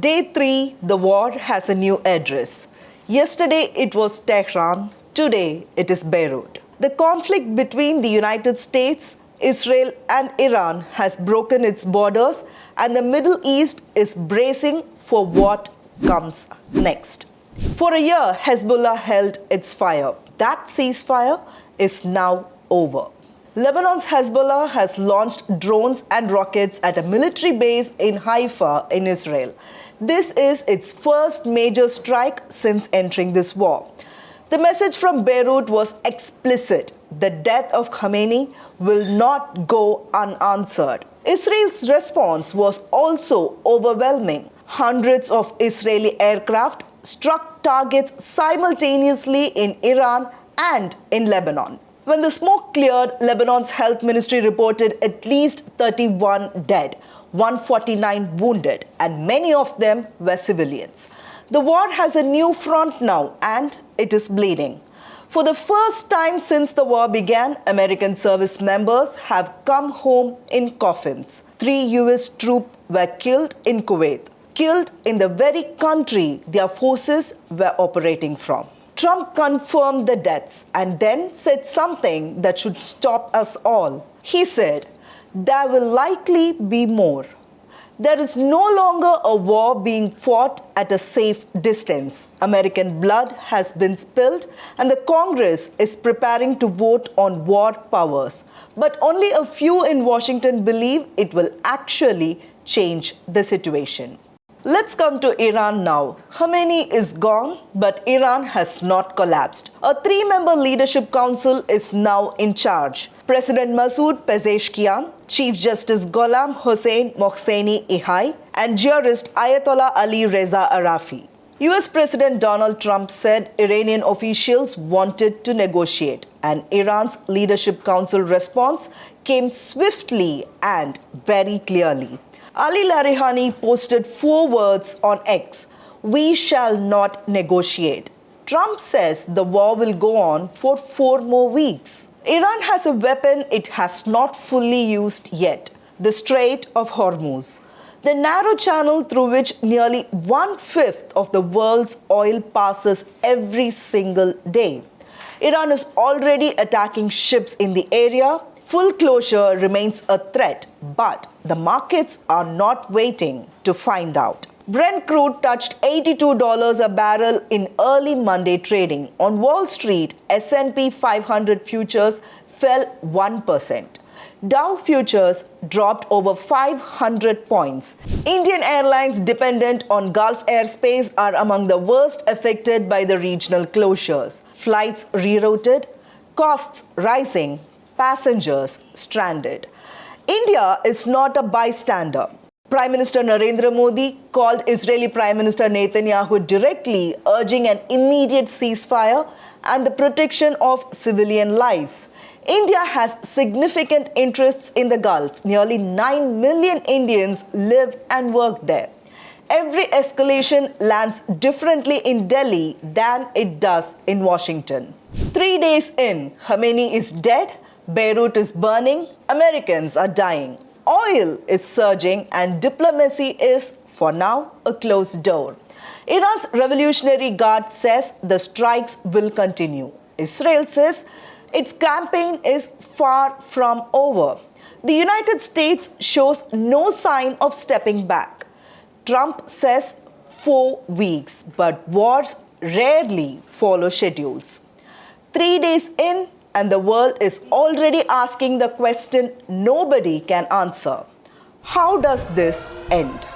Day 3, the war has a new address. Yesterday it was Tehran, today it is Beirut. The conflict between the United States, Israel and Iran has broken its borders and the Middle East is bracing for what comes next. For a year, Hezbollah held its fire. That ceasefire is now over. Lebanon's Hezbollah has launched drones and rockets at a military base in Haifa in Israel. This is its first major strike since entering this war. The message from Beirut was explicit. The death of Khamenei will not go unanswered. Israel's response was also overwhelming. Hundreds of Israeli aircraft struck targets simultaneously in Iran and in Lebanon. When the smoke cleared, Lebanon's health ministry reported at least 31 dead, 149 wounded, and many of them were civilians. The war has a new front now, and it is bleeding. For the first time since the war began, American service members have come home in coffins. 3 US troops were killed in Kuwait, killed in the very country their forces were operating from. Trump confirmed the deaths and then said something that should stop us all. He said, "There will likely be more." There is no longer a war being fought at a safe distance. American blood has been spilled and the Congress is preparing to vote on war powers. But only a few in Washington believe it will actually change the situation. Let's come to Iran now. Khamenei is gone, but Iran has not collapsed. A 3-member leadership council is now in charge. President Masoud Pezeshkian, Chief Justice Gholamhossein Mohseni Ejei, and jurist Ayatollah Ali Reza Arafi. US President Donald Trump said Iranian officials wanted to negotiate, and Iran's leadership council response came swiftly and very clearly. Ali Larijani posted 4 words on X: "We shall not negotiate." Trump says the war will go on for 4 more weeks. Iran has a weapon it has not fully used yet: the Strait of Hormuz, the narrow channel through which nearly 1/5 of the world's oil passes every single day. Iran is already attacking ships in the area. Full closure remains a threat, but the markets are not waiting to find out. Brent crude touched $82 a barrel in early Monday trading. On Wall Street, S&P 500 futures fell 1%. Dow futures dropped over 500 points. Indian airlines dependent on Gulf airspace are among the worst affected by the regional closures. Flights rerouted, costs rising, passengers stranded. India is not a bystander. Prime Minister Narendra Modi called Israeli Prime Minister Netanyahu directly, urging an immediate ceasefire and the protection of civilian lives. India has significant interests in the Gulf. Nearly 9 million Indians live and work there. Every escalation lands differently in Delhi than it does in Washington. 3 days in, Khamenei is dead, Beirut is burning, Americans are dying. Oil is surging and diplomacy is, for now, a closed door. Iran's Revolutionary Guard says the strikes will continue. Israel says its campaign is far from over. The United States shows no sign of stepping back. Trump says 4 weeks, but wars rarely follow schedules. 3 days in, and the world is already asking the question nobody can answer: how does this end?